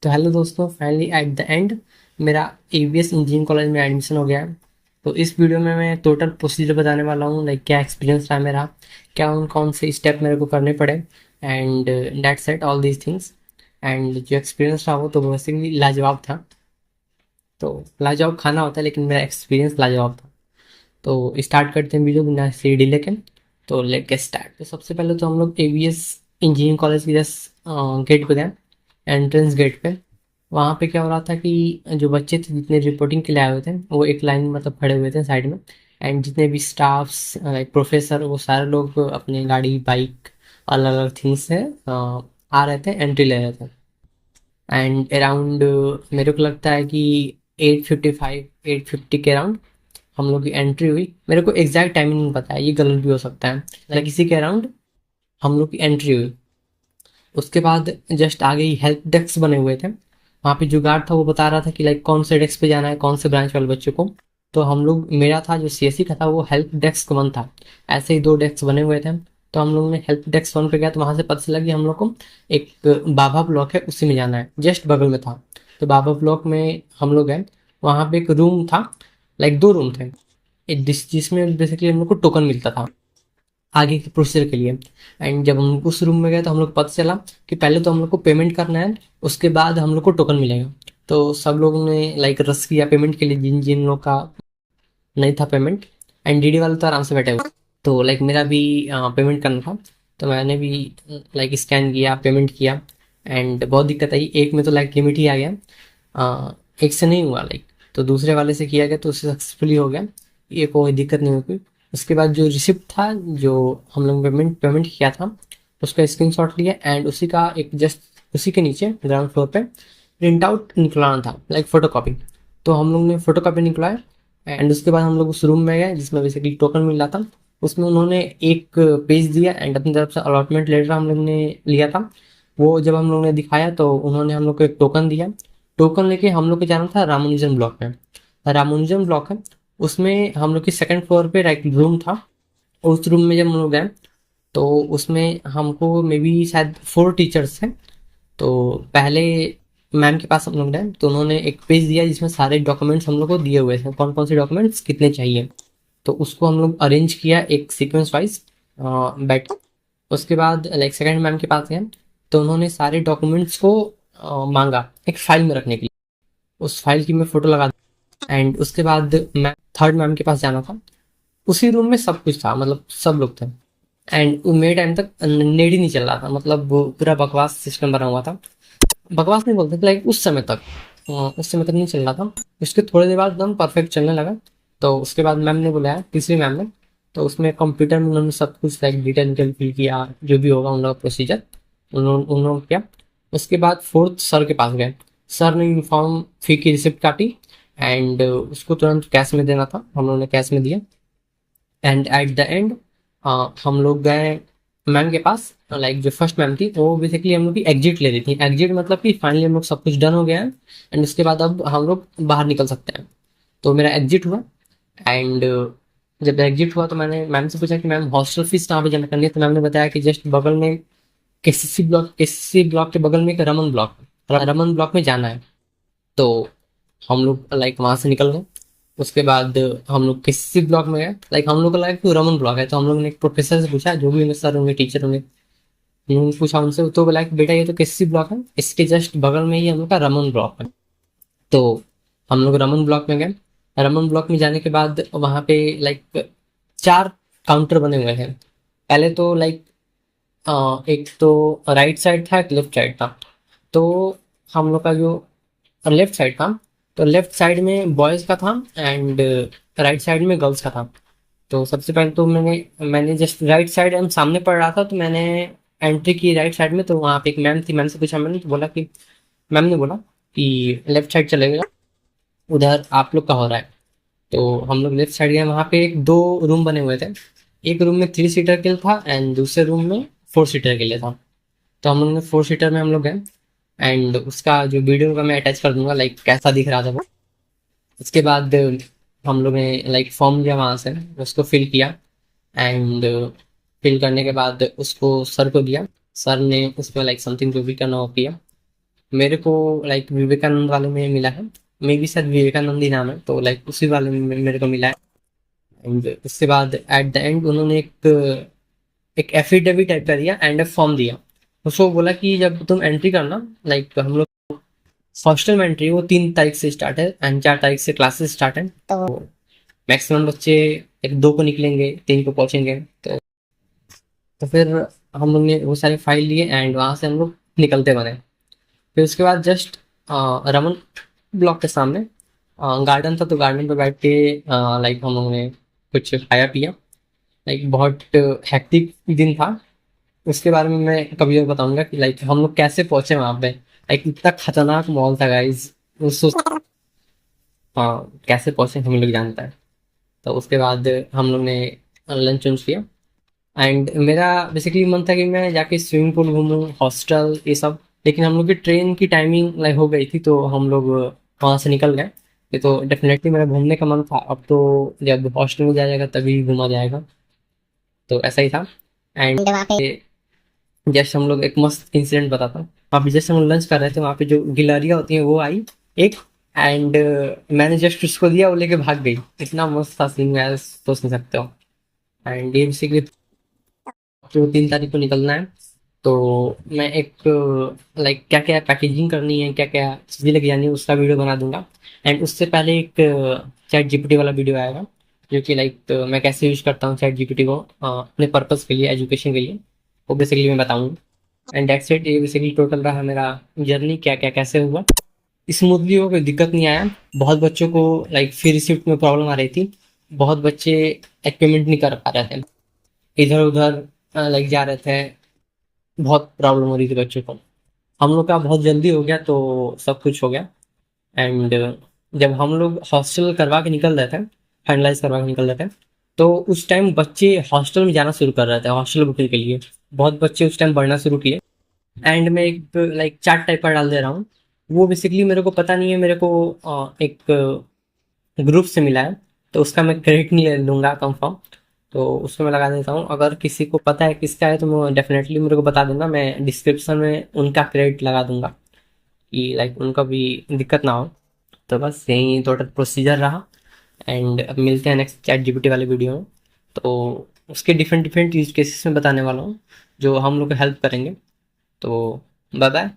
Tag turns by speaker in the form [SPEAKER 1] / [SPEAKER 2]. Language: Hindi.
[SPEAKER 1] तो हेलो दोस्तों, फाइनली एट द एंड मेरा एवीएस इंजीनियरिंग कॉलेज में एडमिशन हो गया है। तो इस वीडियो में मैं टोटल प्रोसीजर बताने वाला हूँ, लाइक क्या एक्सपीरियंस रहा मेरा, क्या कौन से स्टेप मेरे को करने पड़े, and that set all these things. And जो एक्सपीरियंस रहा वो तो बेसिकली लाजवाब था। तो लाजवाब खाना होता है, लेकिन मेरा एक्सपीरियंस लाजवाब था। तो स्टार्ट करते हैं वीडियो बिना सी डी लेकिन। तो लेट गेट स्टार्ट। तो सबसे पहले तो हम लोग एवीएस इंजीनियरिंग कॉलेज के जस्ट गेट पे गए, एंट्रेंस गेट पे। वहाँ पे क्या हो रहा था कि जो बच्चे थे जितने रिपोर्टिंग के लिए आए हुए थे वो एक लाइन में मतलब खड़े हुए थे साइड में। एंड जितने भी स्टाफ्स लाइक प्रोफेसर वो सारे लोग अपने गाड़ी बाइक अलग अलग थिंग्स से आ रहे थे, एंट्री ले रहे थे। एंड अराउंड मेरे को लगता है कि 8:55 8:50 के अराउंड हम लोग की एंट्री हुई। मेरे को एग्जैक्ट टाइमिंग नहीं पता है, ये गलत भी हो सकता है, लाइक इसी के अराउंड हम लोग की एंट्री हुई। उसके बाद जस्ट आगे ही हेल्प डेस्क बने हुए थे। वहाँ पे जो गार्ड था वो बता रहा था कि लाइक कौन से डेस्क पे जाना है, कौन से ब्रांच वाले बच्चों को। तो हम लोग, मेरा था जो सीएससी का था वो हेल्प डेस्क वन था। ऐसे ही दो डेस्क बने हुए थे। तो हम लोग ने हेल्प डेस्क वन पे गया, तो वहाँ से पता चला कि हम लोग को एक बाबा ब्लॉक है उसी में जाना है, जस्ट बगल में था। तो बाबा ब्लॉक में हम लोग गए। वहाँ पे एक रूम था, लाइक दो रूम थे। एक जिसमें बेसिकली हम लोग को टोकन मिलता था आगे के प्रोसीजर के लिए। एंड जब हम उस रूम में गए तो हम लोग को पता चला कि पहले तो हम लोग को पेमेंट करना है, उसके बाद हम लोग को टोकन मिलेगा। तो सब लोगों ने लाइक रस किया पेमेंट के लिए, जिन जिन लोग का नहीं था पेमेंट। एंड डीडी वाले तो आराम से बैठे हुए। तो लाइक मेरा भी पेमेंट करना था। तो मैंने भी लाइक स्कैन किया, पेमेंट किया। एंड बहुत दिक्कत आई, एक में तो लाइक लिमिट ही आ गया। एक से नहीं हुआ लाइक, तो दूसरे वाले से किया गया तो उससे सक्सेसफुली हो गया। ये कोई दिक्कत नहीं हुई कोई। उसके बाद जो रिसिप्ट था, जो हम लोग पेमेंट पेमेंट किया था, उसका स्क्रीनशॉट लिया। एंड उसी का एक जस्ट उसी के नीचे ग्राउंड फ्लोर पे प्रिंट आउट निकलाना था, लाइक फोटो कॉपी। तो हम लोग ने फोटो कॉपी निकलवाया। एंड उसके बाद हम लोग उस रूम में गए जिसमें बेसिकली टोकन मिल रहा था। उसमें उन्होंने एक पेज दिया एंड अपनी तरफ से अलॉटमेंट लेटर हम लोग ने लिया था। वो जब हम लोग ने दिखाया तो उन्होंने हम लोग को एक टोकन दिया। टोकन लेके हम लोग को जाना था रामानुजन ब्लॉक में। रामानुजन ब्लॉक है, उसमें हम लोग की सेकंड फ्लोर पे एक रूम था। उस रूम में जब हम लोग गए तो उसमें हमको मे बी शायद 4 टीचर्स थे। तो पहले मैम के पास हम लोग गए तो उन्होंने एक पेज दिया जिसमें सारे डॉक्यूमेंट्स हम लोग को दिए हुए थे, कौन कौन से डॉक्यूमेंट्स कितने चाहिए। तो उसको हम लोग अरेंज किया एक सीक्वेंस वाइज बैठ। उसके बाद लाइक सेकंड मैम के पास गए तो उन्होंने सारे डॉक्यूमेंट्स को मांगा एक फाइल में रखने के लिए। उस फाइल की मैं फोटो लगा। एंड उसके बाद मैं थर्ड मैम के पास जाना था। उसी रूम में सब कुछ था, मतलब सब लोग थे। एंड मेरे टाइम तक नेट ही नहीं चल रहा था, मतलब वो पूरा बकवास सिस्टम बना हुआ था। बकवास नहीं बोलते, लाइक उस समय तक उस समय तक नहीं चल रहा था। उसके थोड़ी देर बाद एकदम परफेक्ट चलने लगा। तो उसके बाद मैम ने बुलाया, तीसरी मैम ने। तो उसमें कंप्यूटर में उन्होंने सब कुछ लाइक डिटेल डिटेल फिल किया, जो भी होगा उन लोगों का प्रोसीजर उन्होंने किया। उसके बाद फोर्थ सर के पास गए। सर ने यूनिफॉर्म फी की रिसिप्ट काटी। एंड उसको तुरंत कैश में देना था, हम लोगों ने कैश में दिया। एंड एट द एंड हम लोग गए मैम के पास। लाइक जो फर्स्ट मैम थी वो बेसिकली हम लोग की एग्जिट ले रही थी। एग्जिट मतलब कि फाइनली हम लोग सब कुछ डन हो गया है एंड उसके बाद अब हम लोग बाहर निकल सकते हैं। तो मेरा एग्जिट हुआ। एंड जब एग्जिट हुआ तो मैंने मैम से पूछा कि मैम हॉस्टल फीस कहाँ पे जमा करनी है। तो मैम ने बताया कि जस्ट बगल में केसीसी ब्लॉक के बगल में एक रमन ब्लॉक, रमन ब्लॉक में जाना है। तो हम लोग लाइक वहाँ से निकल गए। उसके बाद हम लोग किसी ब्लॉक में गए, लाइक हम लोग का लाइक रमन ब्लॉक है। तो हम लोग ने एक प्रोफेसर से पूछा, जो भी होंगे सर होंगे टीचर होंगे, उन्होंने पूछा उनसे। तो बोला कि बेटा ये तो किसी ब्लॉक है, इसके जस्ट बगल में ही हम लोग का रमन ब्लॉक है। तो हम लोग रमन ब्लॉक में गए। रमन ब्लॉक में जाने के बाद वहाँ पे लाइक 4 काउंटर बने हुए हैं। पहले तो लाइक एक तो राइट साइड था, एक लेफ्ट साइड था। तो हम लोग का जो लेफ्ट साइड था, तो लेफ्ट साइड में बॉयज़ का था एंड राइट साइड में गर्ल्स का था। तो सबसे पहले तो मैंने जस्ट राइट साइड हम सामने पढ़ रहा था, तो मैंने एंट्री की राइट साइड में। तो वहाँ पे एक मैम थी, मैम से पूछा मैंने, तो बोला कि मैम ने बोला कि लेफ्ट साइड चलेगा, उधर आप लोग का हो रहा है। तो हम लोग लेफ्ट साइड गए। वहाँ पे एक दो रूम बने हुए थे। एक रूम में 3 सीटर के लिए था एंड दूसरे रूम में 4 सीटर के लिए था। तो हम लोग ने 4 सीटर में हम लोग गए। एंड उसका जो वीडियो का मैं अटैच कर दूंगा, लाइक कैसा दिख रहा था वो। उसके बाद हम लोग ने लाइक फॉर्म लिया वहाँ से, उसको फिल किया। एंड फिल करने के बाद उसको सर को दिया। सर ने उसमें लाइक समथिंग जो भी करना हो किया। मेरे को लाइक विवेकानंद वाले में मिला है, मे भी शायद विवेकानंद ही नाम है, तो लाइक उसी वाले में मेरे को मिला है। एंड उसके बाद एट द एंड उन्होंने एक एफिडेविट टाइप का दिया एंड ए फॉर्म दिया। उसको बोला कि जब तुम एंट्री करना, लाइक हम लोग हॉस्टल में एंट्री वो 3 तारीख से स्टार्ट है एंड 4 तारीख से क्लासेस स्टार्ट है, तो मैक्सिमम बच्चे एक 2 को निकलेंगे, 3 को पहुंचेंगे। तो फिर हम लोग ने वो सारी फाइल लिए एंड वहाँ से हम लोग निकलते बने। फिर उसके बाद जस्ट रमन ब्लॉक के सामने गार्डन था, तो गार्डन पे बैठ के लाइक हम लोगों ने कुछ खाया पिया। लाइक बहुत हेक्टिक दिन था। उसके बारे में मैं कभी और बताऊंगा कि लाइक हम लोग कैसे पहुंचे वहाँ पे। लाइक इतना खतरनाक मॉल था गाइज, उस कैसे पहुंचे हम लोग जानता है। तो उसके बाद हम लोग ने लंच वंच किया एंड मेरा बेसिकली मन था कि मैं जाके स्विमिंग पूल घूमूं, हॉस्टल ये सब। लेकिन हम लोग की ट्रेन की टाइमिंग लाइक हो गई थी, तो हम लोग वहाँ से निकल गए। ये तो डेफिनेटली मेरा घूमने का मन था, अब तो जब हॉस्टल में जाया जाएगा तभी घूमा जाएगा। तो ऐसा ही था। एंड वहाँ पे जस्ट हम लोग एक मस्त इंसिडेंट बताता हूँ। वहाँ पे जस्ट हम लोग लंच कर रहे थे, वहाँ पे जो गिलहरियाँ होती हैं वो आई एक, एंड मैंने जस्ट उसको दिया, वो लेके भाग गई। इतना मस्त था सीन, मैं सोच नहीं सकते हो। एंड ये बेसिकली जो 3 तारीख को निकलना है, तो मैं एक लाइक क्या क्या पैकेजिंग करनी है, क्या क्या चीज़ें लेके जानी है, उसका वीडियो बना दूंगा। एंड उससे पहले एक चैट जीपीटी वाला वीडियो आएगा, जो कि लाइक मैं कैसे यूज करता हूँ चैट जीपीटी को अपने पर्पज़ के लिए, एजुकेशन के लिए, वो बेसिकली मैं बताऊंगा। And that's it. ये बेसिकली टोटल रहा मेरा जर्नी, क्या क्या कैसे हुआ। स्मूथली हो, कोई दिक्कत नहीं आया। बहुत बच्चों को लाइक फी रिसिप्ट में प्रॉब्लम आ रही थी, बहुत बच्चे एक पेमेंट नहीं कर पा रहे थे, इधर उधर लाइक जा रहे थे, बहुत प्रॉब्लम हो रही थी बच्चों को। हम लोग का बहुत जल्दी हो गया, तो सब कुछ हो गया। एंड जब हम लोग हॉस्टल करवा के निकल रहे थे, फाइनलाइज करवा के निकल रहे थे, तो उस टाइम बच्चे हॉस्टल में जाना शुरू कर रहे थे हॉस्टल बुकिंग के लिए। बहुत बच्चे उस टाइम बढ़ना शुरू किए। एंड मैं एक लाइक चार्ट टाइप का डाल दे रहा हूँ। वो बेसिकली मेरे को पता नहीं है, मेरे को एक ग्रुप से मिला है, तो उसका मैं क्रेडिट नहीं ले लूँगा कंफर्म। तो उसको मैं लगा देता हूँ, अगर किसी को पता है किसका है तो मैं डेफिनेटली मेरे को बता देना, मैं डिस्क्रिप्शन में उनका क्रेडिट लगा दूंगा कि लाइक उनका भी दिक्कत ना हो। तो बस यही टोटल प्रोसीजर रहा। एंड अब मिलते हैं नेक्स्ट चैट जीपीटी वाले वीडियो में। तो उसके डिफरेंट डिफरेंट यूज केसेस में बताने वाला हूँ, जो हम लोग को हेल्प करेंगे। तो बाय बाय।